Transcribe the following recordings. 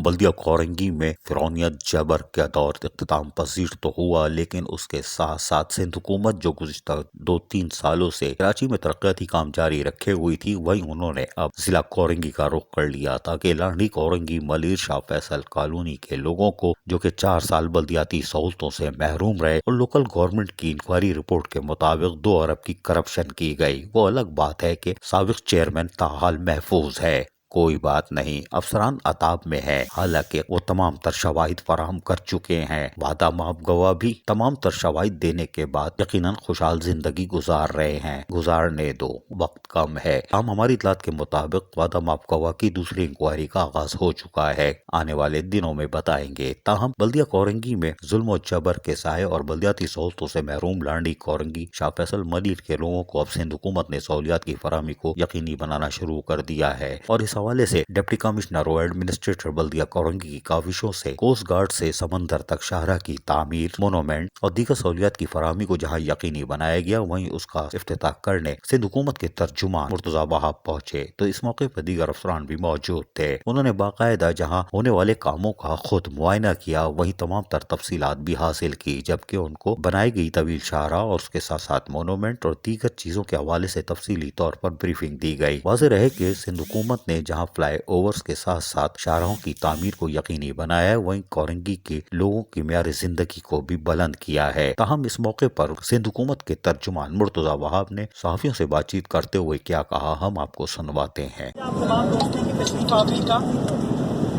بلدیہ کورنگی میں فرعونیت جبر کا دور اختتام پذیر تو ہوا، لیکن اس کے ساتھ ساتھ سندھ حکومت جو گزشتہ 2-3 سالوں سے کراچی میں ترقیاتی کام جاری رکھے ہوئی تھی، وہیں انہوں نے اب ضلع کورنگی کا رخ کر لیا تاکہ لانڈی کورنگی ملیر شاہ فیصل کالونی کے لوگوں کو جو کہ 4 سال بلدیاتی سہولتوں سے محروم رہے اور لوکل گورنمنٹ کی انکوائری رپورٹ کے مطابق 2 ارب کی کرپشن کی گئی، وہ الگ بات ہے کہ سابق چیئرمین تاحال محفوظ ہے، کوئی بات نہیں، افسران عطاب میں ہے، حالانکہ وہ تمام تر شواہد فراہم کر چکے ہیں۔ وعدہ ماف گواہ بھی تمام تر شواہد دینے کے بعد یقیناً خوشحال زندگی گزار رہے ہیں، گزارنے دو، وقت کم ہے۔ ہماری اطلاعات کے مطابق وعدہ ماف گواہ کی دوسری انکوائری کا آغاز ہو چکا ہے، آنے والے دنوں میں بتائیں گے۔ تاہم بلدیہ کورنگی میں ظلم و جبر کے سائے اور بلدیاتی سہولتوں سے محروم لانڈی کورنگی شاہ فیصل ملیر کے لوگوں کو اب سندھ حکومت نے سہولیات کی فراہمی کو یقینی بنانا شروع کر دیا ہے، اور اس حوالے سے ڈپٹی کمشنر و ایڈمنسٹریٹر بلدیہ کورنگی کی کاوشوں سے کوسٹ گارڈ سے سمندر تک شاہراہ کی تعمیر، مونومنٹ اور دیگر سہولیات کی فراہمی کو جہاں یقینی بنایا گیا، وہیں اس کا افتتاح کرنے سندھ حکومت کے ترجمان مرتضی وہاب پہنچے تو اس موقع پر دیگر افسران بھی موجود تھے۔ انہوں نے باقاعدہ جہاں ہونے والے کاموں کا خود معائنہ کیا، وہیں تمام تر تفصیلات بھی حاصل کی، جبکہ ان کو بنائی گئی طویل شاہراہ اور اس کے ساتھ ساتھ مونومنٹ اور دیگر چیزوں کے حوالے سے تفصیلی طور پر بریفنگ دی گئی۔ واضح رہے کہ سندھ حکومت نے جہاں فلائی اوورز کے ساتھ ساتھ شاہراہوں کی تعمیر کو یقینی بنایا ہے، وہیں کورنگی کے لوگوں کی معیار زندگی کو بھی بلند کیا ہے۔ تاہم اس موقع پر سندھ حکومت کے ترجمان مرتضی وہاب نے صحافیوں سے بات چیت کرتے ہوئے کیا کہا، ہم آپ کو سنواتے ہیں۔ تمام دوستوں کی تشریف آوری کا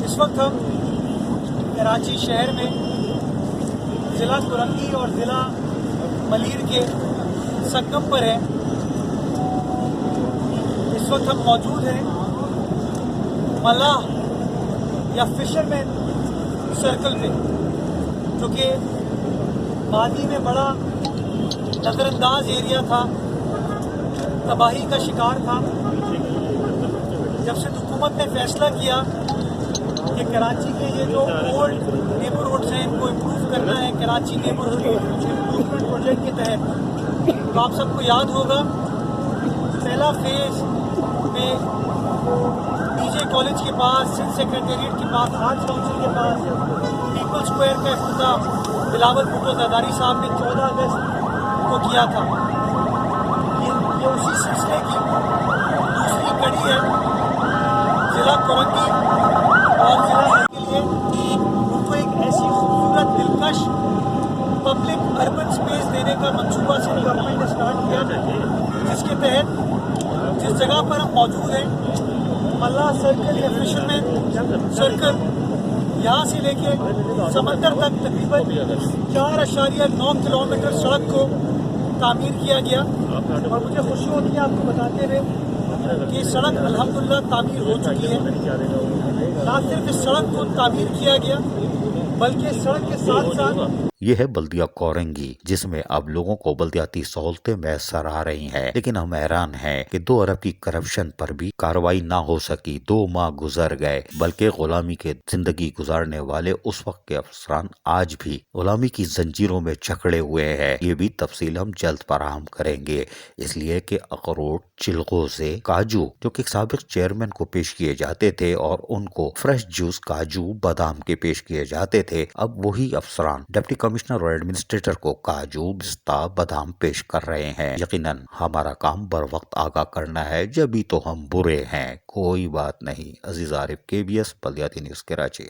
اس وقت ہم کراچی شہر میں ضلع کورنگی اور ضلع ملیر کے سنگم پر ہیں۔ اس وقت ہم موجود ہیں ملاح یا فشرمین سرکل پہ، جو کہ ماضی میں بڑا نظر انداز ایریا تھا، تباہی کا شکار تھا۔ جب سے حکومت نے فیصلہ کیا کہ کراچی کے یہ جو اولڈ نیبرہڈز ہیں ان کو امپروو کرنا ہے، کراچی نیبرہڈ امپروومنٹ پروجیکٹ کے تحت، تو آپ سب کو یاد ہوگا پہلا فیز میں ڈی جے کالج کے پاس، سندھ سیکریٹریٹ کے پاس، آرٹس کونسل کے پاس پیپل اسکوائر کا افتتاح بلاول بھٹو زرداری صاحب نے 14 اگست کو کیا تھا۔ یہ اسی سلسلے کی دوسری کڑی ہے۔ ضلع کورنگی اور ضلع کے لیے ان کو ایک ایسی خوبصورت دلکش پبلک اربن سپیس دینے کا منصوبہ سندھ گورنمنٹ نے اسٹارٹ کیا، جس کے تحت جس جگہ پر ہم موجود ہیں ملاح سرکل یا فشرمین سرکل، یہاں سے لے کے سمندر تک تقریباً 4.9 کلومیٹر سڑک کو تعمیر کیا گیا، اور مجھے خوشی ہوتی ہے آپ کو بتاتے ہوئے کہ یہ سڑک الحمدللہ تعمیر ہو چکی ہے۔ نہ صرف اس سڑک کو تعمیر کیا گیا بلکہ اس سڑک کے ساتھ ساتھ یہ ہے بلدیہ کورنگی، جس میں اب لوگوں کو بلدیاتی سہولتیں میسر آ رہی ہیں، لیکن ہم حیران ہیں کہ 2 ارب کی کرپشن پر بھی کارروائی نہ ہو سکی، 2 ماہ گزر گئے، بلکہ غلامی کے زندگی گزارنے والے اس وقت کے افسران آج بھی غلامی کی زنجیروں میں جکڑے ہوئے ہیں۔ یہ بھی تفصیل ہم جلد فراہم کریں گے، اس لیے کہ اخروٹ، چلغوزے، کاجو جو کہ سابق چیئرمین کو پیش کیے جاتے تھے اور ان کو فریش جوس کاجو بادام کے پیش کیے جاتے تھے، اب وہی افسران ڈپٹی کمشنر اور ایڈمنسٹریٹر کو کاجو، پستہ، بادام پیش کر رہے ہیں۔ یقیناً ہمارا کام بر وقت آگاہ کرنا ہے، جبھی تو ہم برے ہیں، کوئی بات نہیں۔ عزیز عارف، KBS بلدیاتی نیوز، کراچی۔